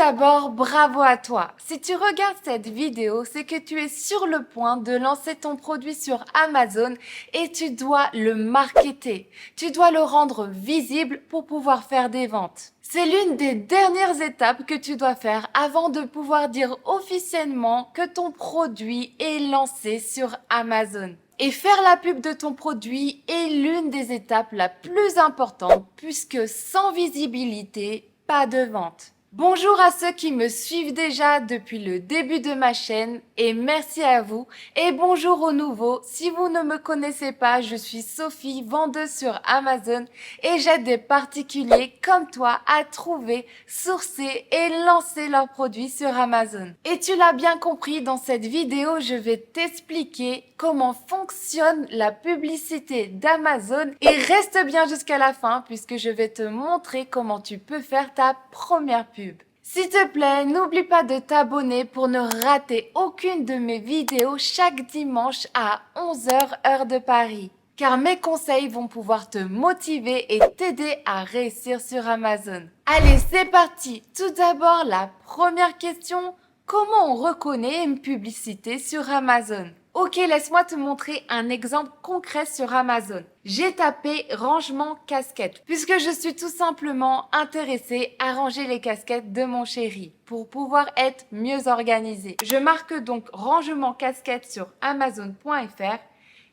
d'abord, bravo à toi! Si tu regardes cette vidéo, c'est que tu es sur le point de lancer ton produit sur Amazon et tu dois le marketer. Tu dois le rendre visible pour pouvoir faire des ventes. C'est l'une des dernières étapes que tu dois faire avant de pouvoir dire officiellement que ton produit est lancé sur Amazon. Et faire la pub de ton produit est l'une des étapes la plus importante puisque sans visibilité, pas de vente. Bonjour à ceux qui me suivent déjà depuis le début de ma chaîne et merci à vous. Et bonjour aux nouveaux. Si vous ne me connaissez pas, je suis Sophie, vendeuse sur Amazon et j'aide des particuliers comme toi à trouver, sourcer et lancer leurs produits sur Amazon. Et tu l'as bien compris, dans cette vidéo, je vais t'expliquer comment fonctionne la publicité d'Amazon et reste bien jusqu'à la fin puisque je vais te montrer comment tu peux faire ta première pub. S'il te plaît, n'oublie pas de t'abonner pour ne rater aucune de mes vidéos chaque dimanche à 11 h heure de Paris. Car mes conseils vont pouvoir te motiver et t'aider à réussir sur Amazon. Allez, c'est parti! Tout d'abord, la première question, comment on reconnaît une publicité sur Amazon? Ok, laisse-moi te montrer un exemple concret sur Amazon. J'ai tapé rangement casquette puisque je suis tout simplement intéressée à ranger les casquettes de mon chéri pour pouvoir être mieux organisée. Je marque donc rangement casquette sur amazon.fr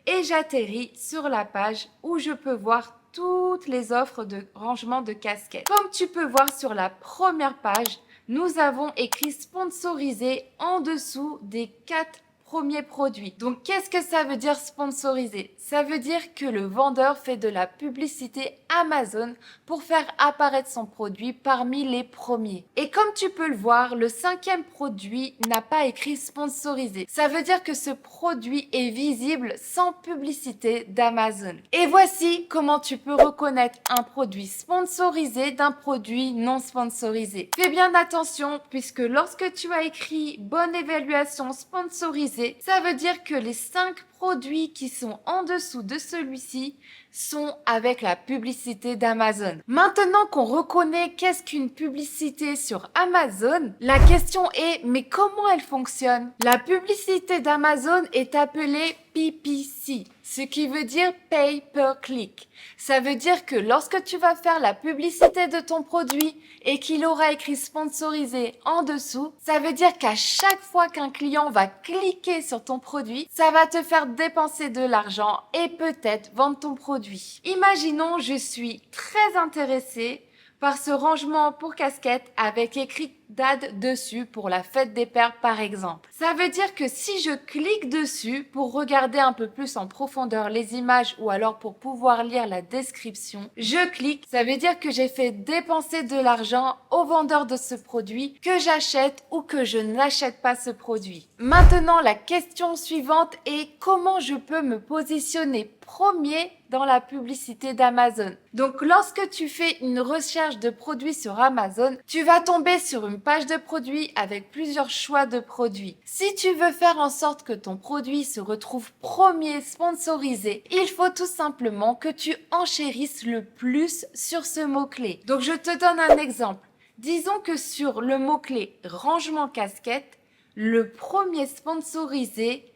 et j'atterris sur la page où je peux voir toutes les offres de rangement de casquettes. Comme tu peux voir sur la première page, nous avons écrit sponsorisé en dessous des 4 premiers produits. Donc, qu'est-ce que ça veut dire sponsorisé? Ça veut dire que le vendeur fait de la publicité Amazon pour faire apparaître son produit parmi les premiers. Et comme tu peux le voir, le 5e produit n'a pas écrit sponsorisé. Ça veut dire que ce produit est visible sans publicité d'Amazon. Et voici comment tu peux reconnaître un produit sponsorisé d'un produit non sponsorisé. Fais bien attention puisque lorsque tu as écrit bonne évaluation sponsorisée, ça veut dire que les 5 produits qui sont en dessous de celui-ci sont avec la publicité d'Amazon. Maintenant qu'on reconnaît qu'est-ce qu'une publicité sur Amazon, la question est mais comment elle fonctionne? La publicité d'Amazon est appelée PPC, ce qui veut dire Pay Per Click. Ça veut dire que lorsque tu vas faire la publicité de ton produit et qu'il aura écrit sponsorisé en dessous, ça veut dire qu'à chaque fois qu'un client va cliquer sur ton produit, ça va te faire dépenser de l'argent et peut-être vendre ton produit. Imaginons, je suis très intéressée par ce rangement pour casquette avec écrit date dessus pour la fête des pères par exemple. Ça veut dire que si je clique dessus pour regarder un peu plus en profondeur les images ou alors pour pouvoir lire la description, je clique, ça veut dire que j'ai fait dépenser de l'argent au vendeur de ce produit, que j'achète ou que je n'achète pas ce produit. Maintenant, la question suivante est comment je peux me positionner premier dans la publicité d'Amazon. Donc, lorsque tu fais une recherche de produits sur Amazon, tu vas tomber sur une page de produits avec plusieurs choix de produits. Si tu veux faire en sorte que ton produit se retrouve premier sponsorisé, il faut tout simplement que tu enchérisses le plus sur ce mot-clé. Donc, je te donne un exemple. Disons que sur le mot-clé rangement casquette, le premier sponsorisé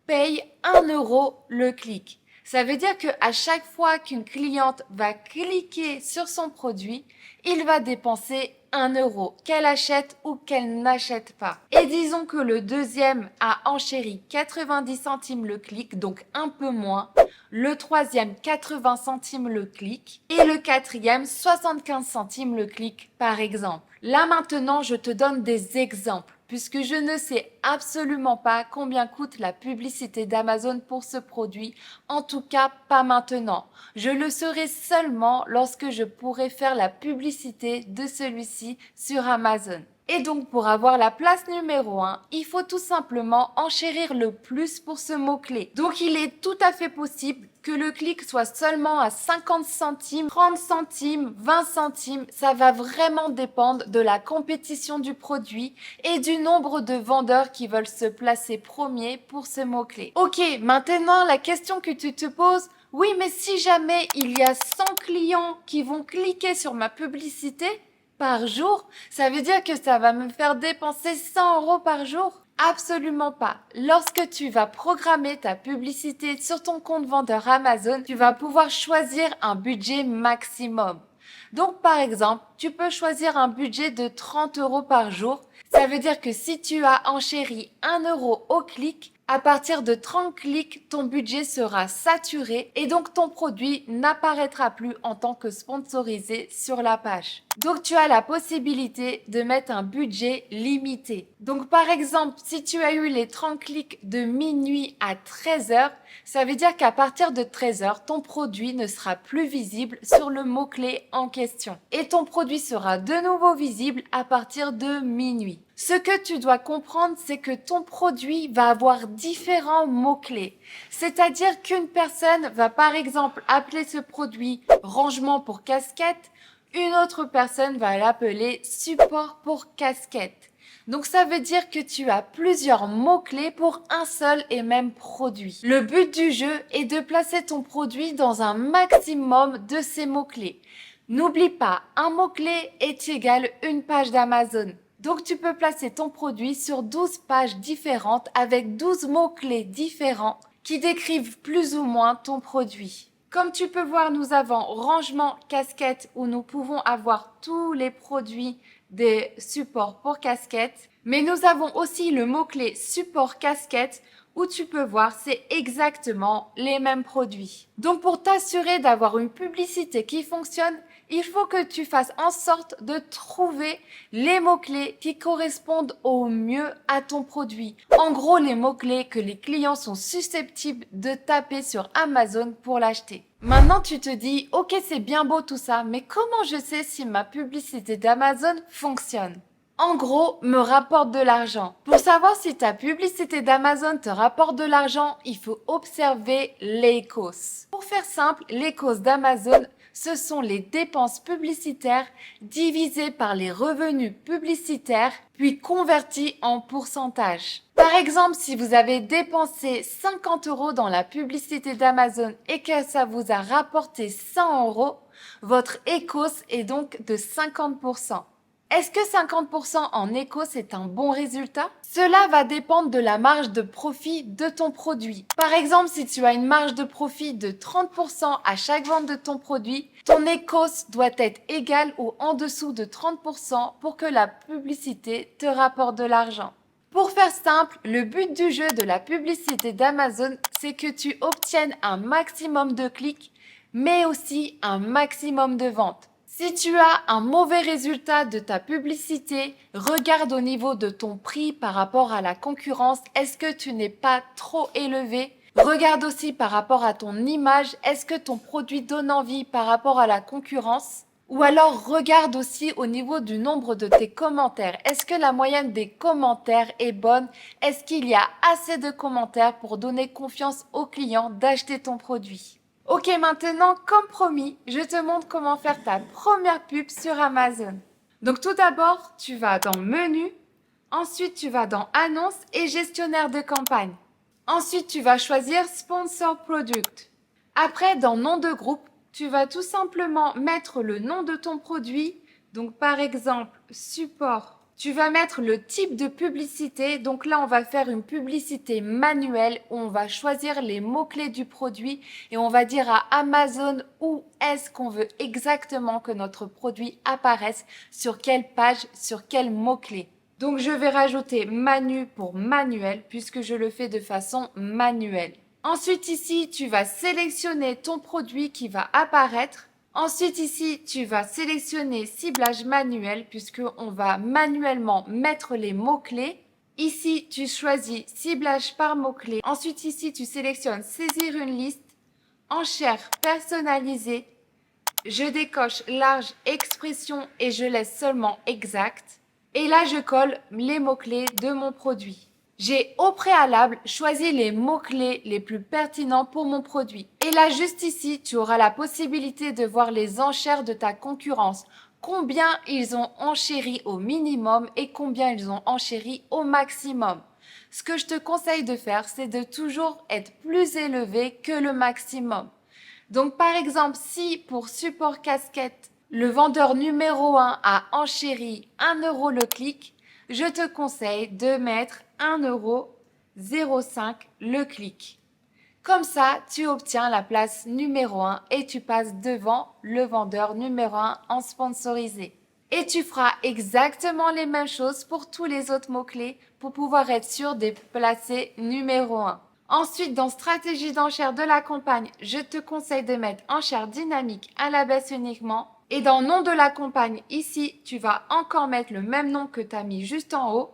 paye 1 € le clic. Ça veut dire qu'à chaque fois qu'une cliente va cliquer sur son produit, il va dépenser 1 € qu'elle achète ou qu'elle n'achète pas. Et disons que le deuxième a enchéri 90 centimes le clic, donc un peu moins. Le troisième 80 centimes le clic et le quatrième 75 centimes le clic par exemple. Là maintenant, je te donne des exemples puisque je ne sais absolument pas combien coûte la publicité d'Amazon pour ce produit, en tout cas pas maintenant. Je le saurai seulement lorsque je pourrai faire la publicité de celui-ci sur Amazon. Et donc pour avoir la place numéro 1, il faut tout simplement enchérir le plus pour ce mot-clé. Donc il est tout à fait possible que le clic soit seulement à 50 centimes, 30 centimes, 20 centimes. Ça va vraiment dépendre de la compétition du produit et du nombre de vendeurs qui veulent se placer premier pour ce mot-clé. Ok, maintenant la question que tu te poses, oui mais si jamais il y a 100 clients qui vont cliquer sur ma publicité, par jour, ça veut dire que ça va me faire dépenser 100 € par jour? Absolument pas. Lorsque tu vas programmer ta publicité sur ton compte vendeur Amazon, tu vas pouvoir choisir un budget maximum. Donc, par exemple, tu peux choisir un budget de 30 € par jour. Ça veut dire que si tu as enchéri 1 € au clic, à partir de 30 clics, ton budget sera saturé et donc ton produit n'apparaîtra plus en tant que sponsorisé sur la page. Donc tu as la possibilité de mettre un budget limité. Donc par exemple, si tu as eu les 30 clics de minuit à 13h, ça veut dire qu'à partir de 13h, ton produit ne sera plus visible sur le mot-clé en question. Et ton produit sera de nouveau visible à partir de minuit. Ce que tu dois comprendre, c'est que ton produit va avoir différents mots-clés. C'est-à-dire qu'une personne va par exemple appeler ce produit rangement pour casquette, une autre personne va l'appeler support pour casquette. Donc ça veut dire que tu as plusieurs mots-clés pour un seul et même produit. Le but du jeu est de placer ton produit dans un maximum de ces mots-clés. N'oublie pas, un mot-clé est égal à une page d'Amazon. Donc tu peux placer ton produit sur 12 pages différentes avec 12 mots-clés différents qui décrivent plus ou moins ton produit. Comme tu peux voir, nous avons rangement casquette où nous pouvons avoir tous les produits des supports pour casquette. Mais nous avons aussi le mot-clé support casquette où tu peux voir c'est exactement les mêmes produits. Donc pour t'assurer d'avoir une publicité qui fonctionne, il faut que tu fasses en sorte de trouver les mots-clés qui correspondent au mieux à ton produit. En gros, les mots-clés que les clients sont susceptibles de taper sur Amazon pour l'acheter. Maintenant, tu te dis, ok, c'est bien beau tout ça, mais comment je sais si ma publicité d'Amazon fonctionne ? En gros, me rapporte de l'argent. Pour savoir si ta publicité d'Amazon te rapporte de l'argent, il faut observer les COS. Pour faire simple, les COS d'Amazon, ce sont les dépenses publicitaires divisées par les revenus publicitaires, puis convertis en pourcentage. Par exemple, si vous avez dépensé 50 € dans la publicité d'Amazon et que ça vous a rapporté 100 €, votre ECOS est donc de 50%. Est-ce que 50% en éco, c'est un bon résultat? Cela va dépendre de la marge de profit de ton produit. Par exemple, si tu as une marge de profit de 30% à chaque vente de ton produit, ton écos doit être égal ou en dessous de 30% pour que la publicité te rapporte de l'argent. Pour faire simple, le but du jeu de la publicité d'Amazon, c'est que tu obtiennes un maximum de clics, mais aussi un maximum de ventes. Si tu as un mauvais résultat de ta publicité, regarde au niveau de ton prix par rapport à la concurrence. Est-ce que tu n'es pas trop élevé? Regarde aussi par rapport à ton image. Est-ce que ton produit donne envie par rapport à la concurrence? Ou alors regarde aussi au niveau du nombre de tes commentaires. Est-ce que la moyenne des commentaires est bonne? Est-ce qu'il y a assez de commentaires pour donner confiance aux clients d'acheter ton produit? Ok, maintenant, comme promis, je te montre comment faire ta première pub sur Amazon. Donc tout d'abord, tu vas dans Menu, ensuite tu vas dans Annonces et Gestionnaire de campagne. Ensuite, tu vas choisir Sponsor Product. Après, dans Nom de groupe, tu vas tout simplement mettre le nom de ton produit. Donc par exemple, Support. Tu vas mettre le type de publicité. Donc là, on va faire une publicité manuelle où on va choisir les mots-clés du produit et on va dire à Amazon où est-ce qu'on veut exactement que notre produit apparaisse, sur quelle page, sur quels mots-clés. Donc je vais rajouter Manu pour manuel puisque je le fais de façon manuelle. Ensuite ici, tu vas sélectionner ton produit qui va apparaître. Ensuite ici, tu vas sélectionner ciblage manuel puisqu'on va manuellement mettre les mots-clés. Ici, tu choisis ciblage par mots-clés. Ensuite ici, tu sélectionnes saisir une liste, enchères personnalisée. Je décoche large expression et je laisse seulement exact. Et là, je colle les mots-clés de mon produit. J'ai au préalable choisi les mots-clés les plus pertinents pour mon produit. Et là, juste ici, tu auras la possibilité de voir les enchères de ta concurrence. Combien ils ont enchéri au minimum et combien ils ont enchéri au maximum. Ce que je te conseille de faire, c'est de toujours être plus élevé que le maximum. Donc par exemple, si pour support casquette, le vendeur numéro 1 a enchéri 1 euro le clic, je te conseille de mettre 1,05 € le clic. Comme ça, tu obtiens la place numéro 1 et tu passes devant le vendeur numéro 1 en sponsorisé. Et tu feras exactement les mêmes choses pour tous les autres mots-clés pour pouvoir être sûr de placer numéro 1. Ensuite, dans stratégie d'enchère de la campagne, je te conseille de mettre enchère dynamique à la baisse uniquement. Et dans nom de la campagne, ici, tu vas encore mettre le même nom que tu as mis juste en haut.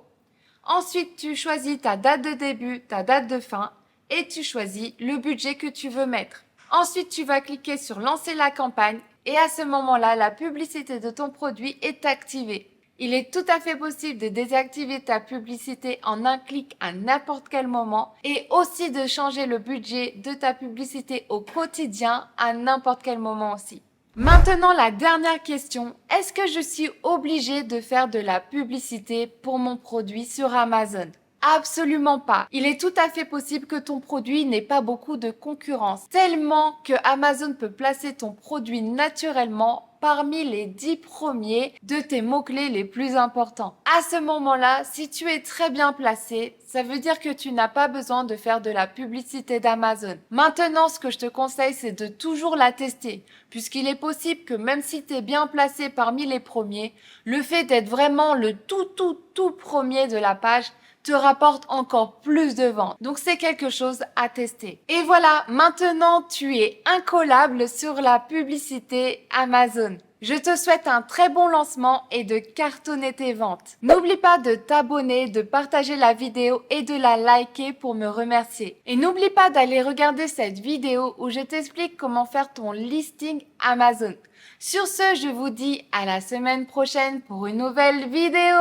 Ensuite, tu choisis ta date de début, ta date de fin et tu choisis le budget que tu veux mettre. Ensuite, tu vas cliquer sur lancer la campagne et à ce moment-là, la publicité de ton produit est activée. Il est tout à fait possible de désactiver ta publicité en un clic à n'importe quel moment et aussi de changer le budget de ta publicité au quotidien à n'importe quel moment aussi. Maintenant, la dernière question. Est-ce que je suis obligée de faire de la publicité pour mon produit sur Amazon? Absolument pas. Il est tout à fait possible que ton produit n'ait pas beaucoup de concurrence, tellement que Amazon peut placer ton produit naturellement parmi les 10 premiers de tes mots-clés les plus importants. À ce moment-là, si tu es très bien placé, ça veut dire que tu n'as pas besoin de faire de la publicité d'Amazon. Maintenant, ce que je te conseille, c'est de toujours la tester, puisqu'il est possible que même si tu es bien placé parmi les premiers, le fait d'être vraiment le tout premier de la page te rapporte encore plus de ventes. Donc c'est quelque chose à tester. Et voilà, maintenant tu es incollable sur la publicité Amazon. Je te souhaite un très bon lancement et de cartonner tes ventes. N'oublie pas de t'abonner, de partager la vidéo et de la liker pour me remercier. Et n'oublie pas d'aller regarder cette vidéo où je t'explique comment faire ton listing Amazon. Sur ce, je vous dis à la semaine prochaine pour une nouvelle vidéo.